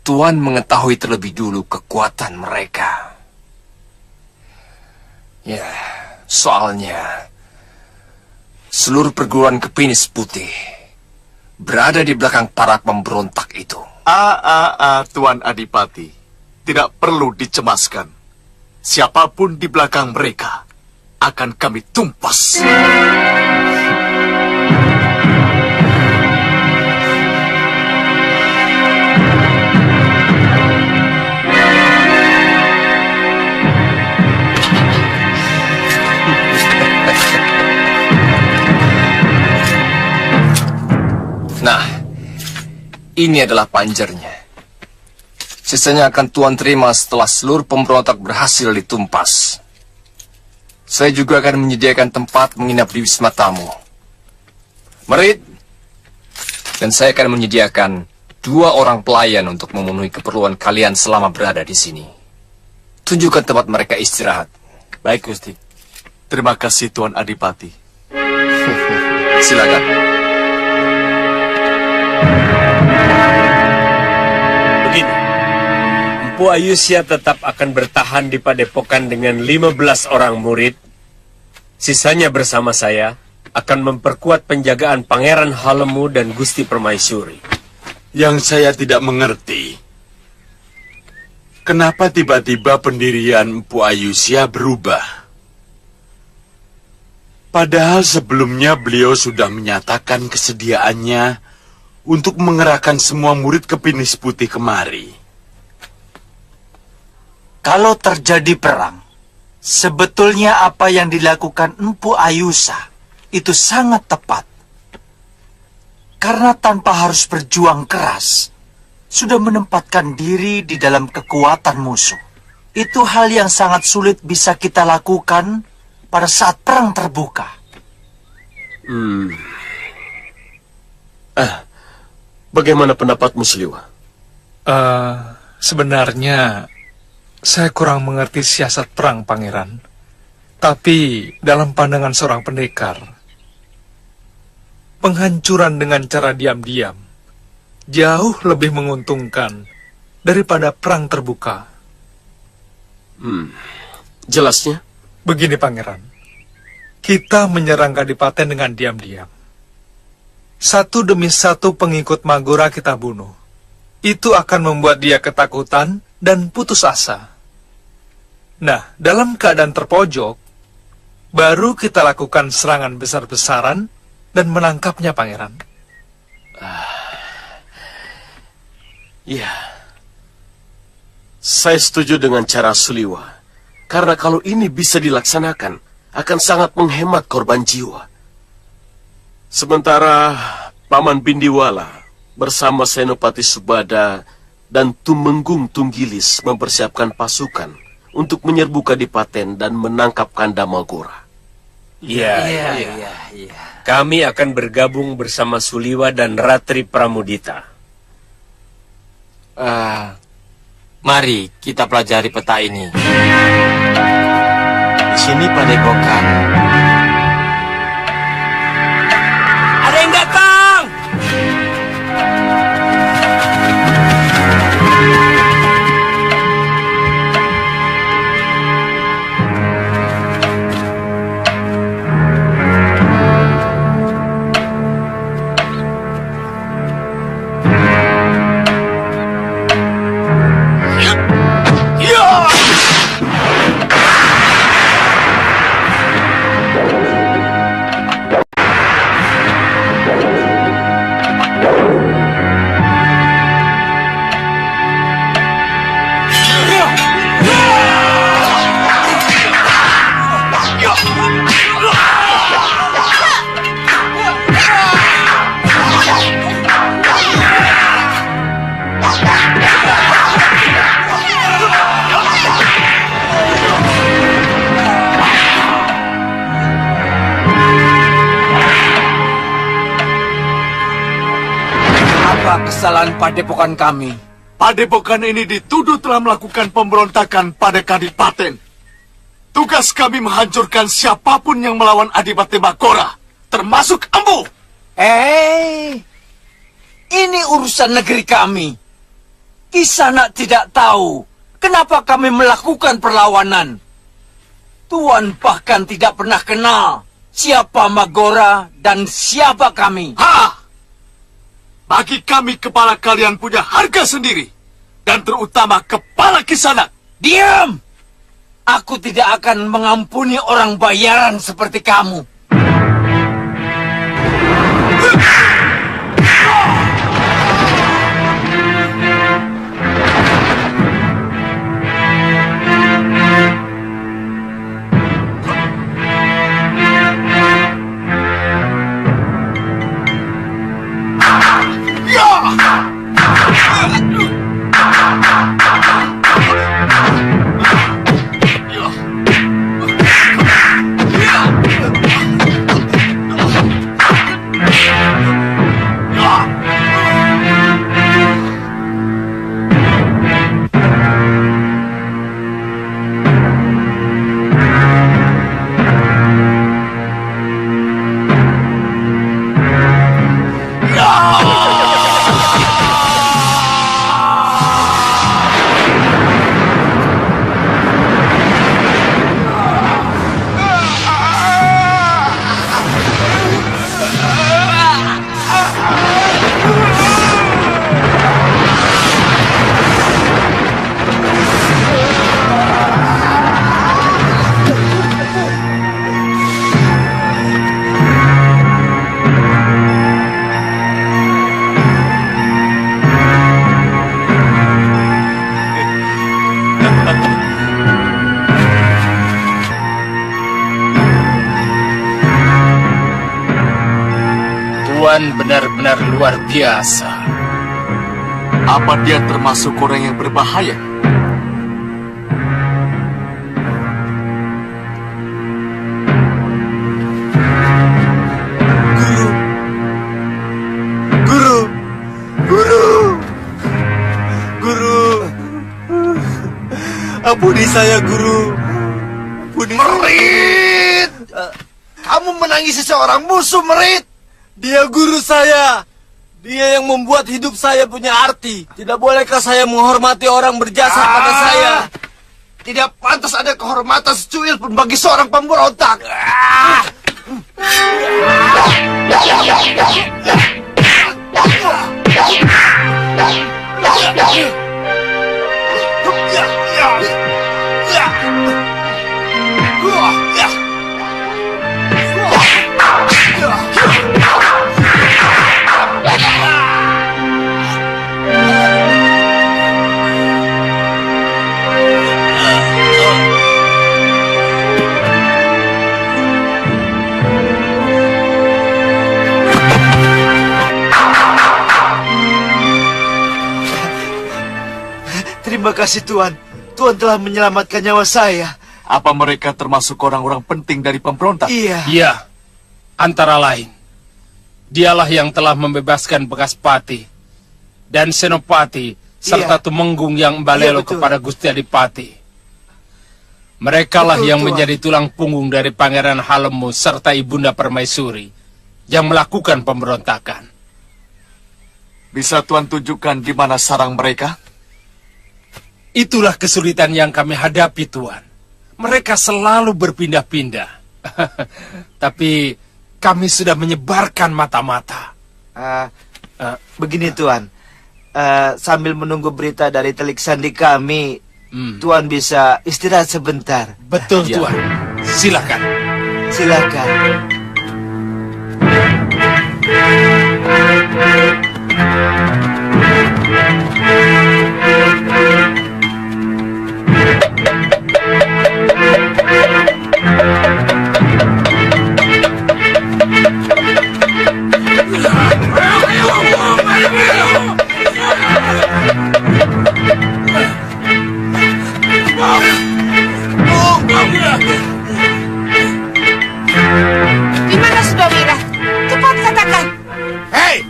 Tuan mengetahui terlebih dulu kekuatan mereka. Ya, soalnya seluruh perguruan Kepinis Putih berada di belakang para pemberontak itu. Tuan Adipati, tidak perlu dicemaskan. Siapapun di belakang mereka akan kami tumpas. Nah, ini adalah panjernya. Sisanya akan Tuan terima setelah seluruh pemberontak berhasil ditumpas. Saya juga akan menyediakan tempat menginap di Wisma Tamu. Merit, dan saya akan menyediakan 2 orang pelayan untuk memenuhi keperluan kalian selama berada di sini. Tunjukkan tempat mereka istirahat. Baik, Gusti. Terima kasih, Tuan Adipati. Silakan. Begini, Empu Ayusya tetap akan bertahan di padepokan dengan 15 orang murid. Sisanya bersama saya akan memperkuat penjagaan Pangeran Halemu dan Gusti Permaisuri. Yang saya tidak mengerti, kenapa tiba-tiba pendirian Empu Ayusya berubah? Padahal sebelumnya beliau sudah menyatakan kesediaannya untuk mengerahkan semua murid Kepinis Putih kemari. Kalau terjadi perang, sebetulnya apa yang dilakukan Empu Ayusa itu sangat tepat. Karena tanpa harus berjuang keras, sudah menempatkan diri di dalam kekuatan musuh. Itu hal yang sangat sulit bisa kita lakukan pada saat perang terbuka. Bagaimana pendapatmu, Siliwa? Sebenarnya saya kurang mengerti siasat perang, Pangeran. Tapi dalam pandangan seorang pendekar, penghancuran dengan cara diam-diam jauh lebih menguntungkan daripada perang terbuka. Jelasnya? Begini, Pangeran. kita menyerang Kadipaten dengan diam-diam. Satu demi satu pengikut Magora kita bunuh. Itu akan membuat dia ketakutan dan putus asa. Nah, dalam keadaan terpojok, baru kita lakukan serangan besar-besaran dan menangkapnya, Pangeran. Ya, saya setuju dengan cara Suliwa. Karena kalau ini bisa dilaksanakan, akan sangat menghemat korban jiwa. Sementara Paman Bindiwala bersama Senopati Subada dan Tumenggung Tunggilis mempersiapkan pasukan untuk menyerbu Kadipaten dan menangkap Kanda Magora. Iya. Kami akan bergabung bersama Suliwa dan Ratri Pramudita. Mari kita pelajari peta ini. Di sini Padepokan. Ada yang datang! Kesalahan padepokan kami. Padepokan ini dituduh telah melakukan pemberontakan pada Kadipaten. Tugas kami menghancurkan siapapun yang melawan Adipati Magora, termasuk Ambu. Ini urusan negeri kami. Kisanak tidak tahu kenapa kami melakukan perlawanan. Tuan bahkan tidak pernah kenal siapa Magora dan siapa kami. Bagi kami kepala kalian punya harga sendiri. Dan terutama kepala Kisanak. Diam! Aku tidak akan mengampuni orang bayaran seperti kamu. Tuan benar-benar luar biasa. Apa dia termasuk orang yang berbahaya? Ampuni saya, Guru. Merit! Kamu menangisi seorang musuh, Merit! Dia guru saya. Dia yang membuat hidup saya punya arti. Tidak bolehkah saya menghormati orang berjasa pada saya? Tidak pantas ada kehormatan secuil pun bagi seorang pemberontak. Terima kasih Tuan. Tuan telah menyelamatkan nyawa saya. Apa mereka termasuk orang-orang penting dari pemberontak? Iya. Iya, antara lain. Dialah yang telah membebaskan bekas Pati dan Senopati serta Tumenggung yang Balelo kepada Gusti Adipati. Merekalah yang menjadi tulang punggung dari Pangeran Halemu serta Ibunda Permaisuri yang melakukan pemberontakan. Bisa Tuan tunjukkan di mana sarang mereka? Itulah kesulitan yang kami hadapi, Tuan. Mereka selalu berpindah-pindah. Tapi kami sudah menyebarkan mata-mata. Begini, Tuan. Sambil menunggu berita dari telik sandi kami, Tuan bisa istirahat sebentar. Betul, Tuan. Silakan. Silakan. Di mana Sudawira? Cepat katakan. Hei,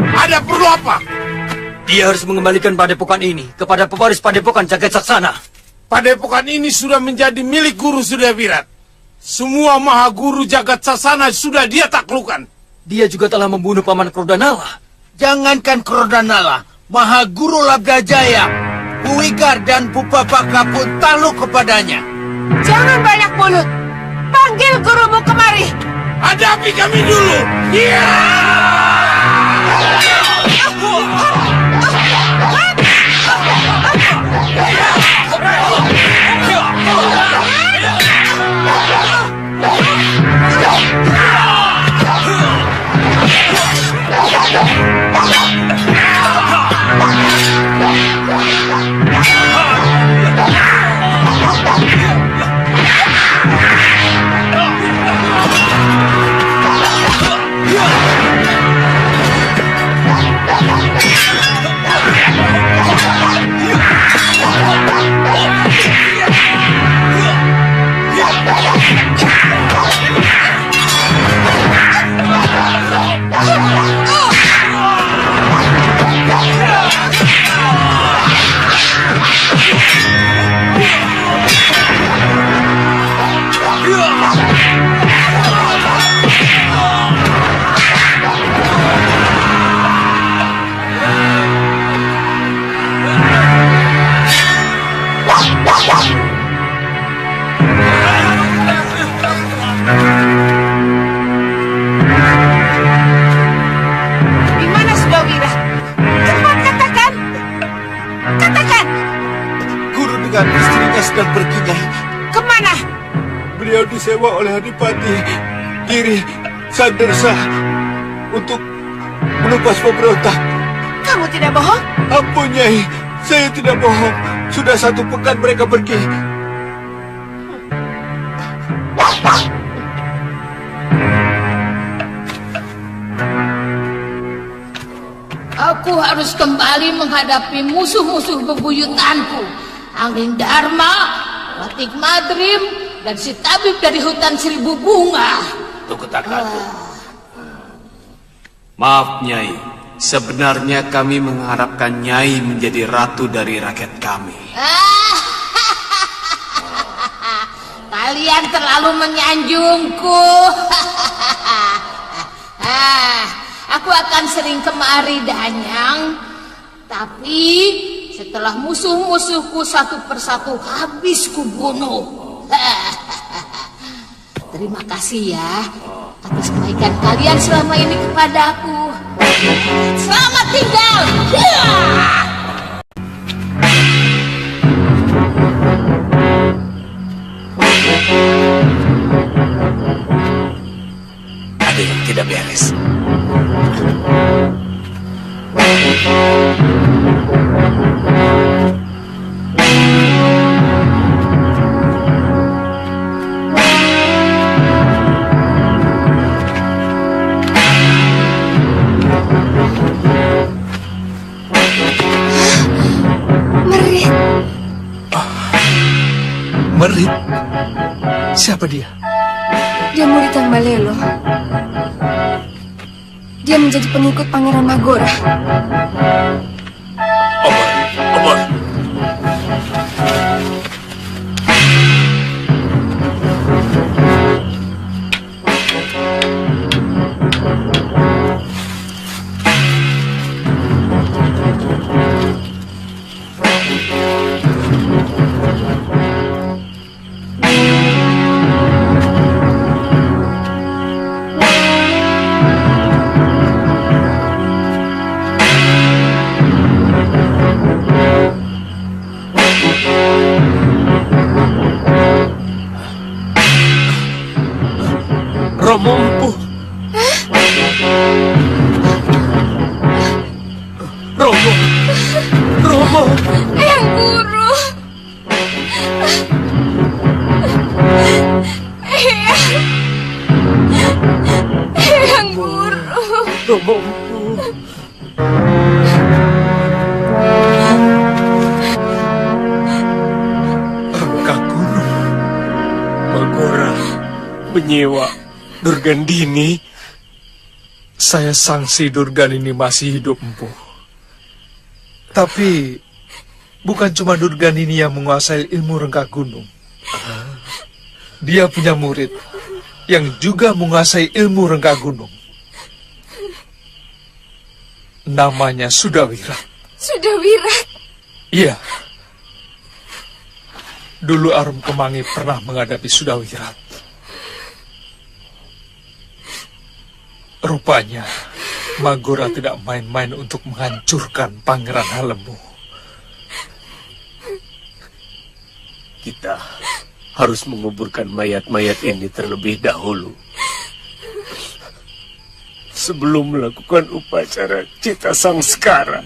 ada perlu apa? Dia harus mengembalikan padepokan ini kepada pewaris padepokan Jagat Saksana. Padepokan ini sudah menjadi milik Guru Sudawirat. Semua maha guru Jagat Saksana sudah dia taklukkan. Dia juga telah membunuh Paman Krodanala. Jangankan Krodanala, Maha Guru Labdajaya, Buwikar dan Pupapaka pun takluk kepadanya. Jangan banyak mulut. Panggil gurumu kemari. Hadapi kami dulu. Iya. Di mana Sudawira? Cepat katakan. Katakan. Guru dengan istrinya sedang pergi, Nyai. Kemana? Beliau disewa oleh Adipati Giri Sandersa untuk menumpas pemberontak. Kamu tidak bohong? Ampun, Nyai. Saya tidak bohong. Sudah 1 pekan mereka pergi. Aku harus kembali menghadapi musuh-musuh bebuyutanku. Angin Dharma, Ratik Madrim, dan si tabib dari hutan 1000 bunga. Tunggu Takatu. Maaf Nyai, sebenarnya kami mengharapkan Nyai menjadi ratu dari rakyat kami. Kalian terlalu menyanjungku. Aku akan sering kemari, Danyang. Tapi setelah musuh-musuhku satu persatu habis kubunuh. terima kasih ya atas kebaikan kalian selama ini kepadaku. Selamat tinggal. Ada yang tidak beres. Merit? Siapa dia? Dia murid yang Malelo. Dia menjadi pengikut Pangeran Magora. Omar. Romo Empu. Romo. Eyang Guru. Eyang Guru. Romo Empu. Rangka Gunung. Magora menyewa Durgandini. Saya sangsi Durgandini masih hidup, Empu. Tapi bukan cuma Durgandini yang menguasai ilmu Rangka Gunung. Dia punya murid yang juga menguasai ilmu Rangka Gunung. Namanya Sudawirat. Sudawirat? Iya. Dulu Arum Kemangi pernah menghadapi Sudawirat. Rupanya Magora tidak main-main untuk menghancurkan Pangeran Halemu. Kita harus menguburkan mayat-mayat ini terlebih dahulu. Sebelum melakukan upacara Cita Sangskara.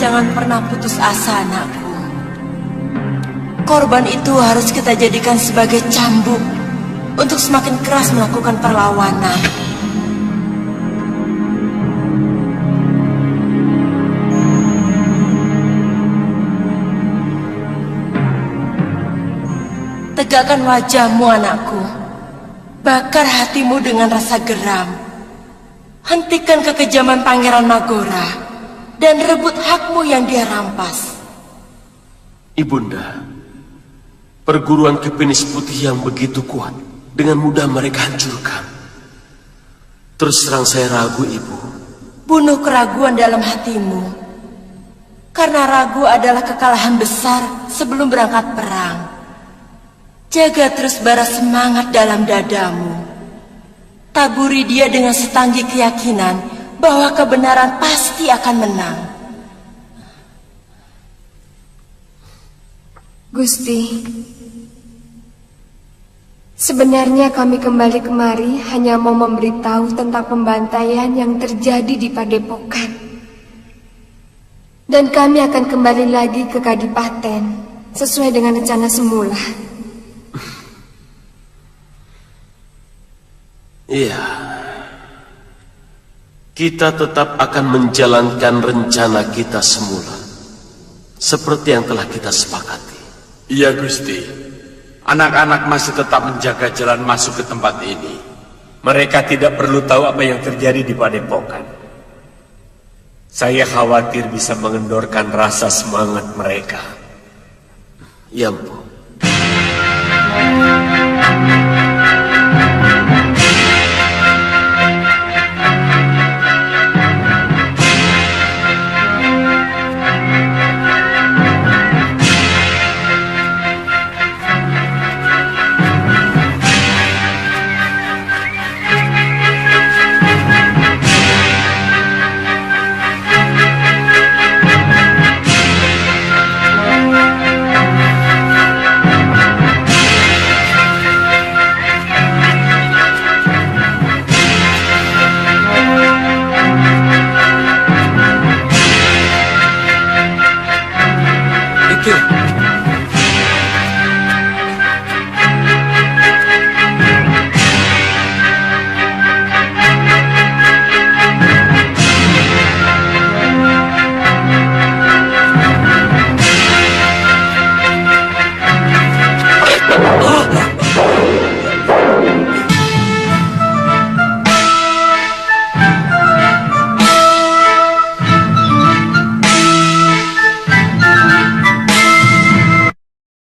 Jangan pernah putus asa, anakku. Korban itu harus kita jadikan sebagai cambuk untuk semakin keras melakukan perlawanan. Tegakkan wajahmu, anakku. Bakar hatimu dengan rasa geram. Hentikan kekejaman Pangeran Magora dan rebut hakmu yang dia rampas. Ibunda, perguruan Kepenis Putih yang begitu kuat, dengan mudah mereka hancurkan. Terus terang saya ragu, Ibu. Bunuh keraguan dalam hatimu, karena ragu adalah kekalahan besar sebelum berangkat perang. Jaga terus bara semangat dalam dadamu. Taburi dia dengan setanggi keyakinan bahwa kebenaran pasti akan menang. Gusti, sebenarnya kami kembali kemari hanya mau memberitahu tentang pembantaian yang terjadi di Padepokan. Dan kami akan kembali lagi ke Kadipaten sesuai dengan rencana semula. Iya. Kita tetap akan menjalankan rencana kita semula, seperti yang telah kita sepakati. Iya, Gusti. Anak-anak masih tetap menjaga jalan masuk ke tempat ini. Mereka tidak perlu tahu apa yang terjadi di padepokan. Saya khawatir bisa mengendorkan rasa semangat mereka. Ya ampun. Itu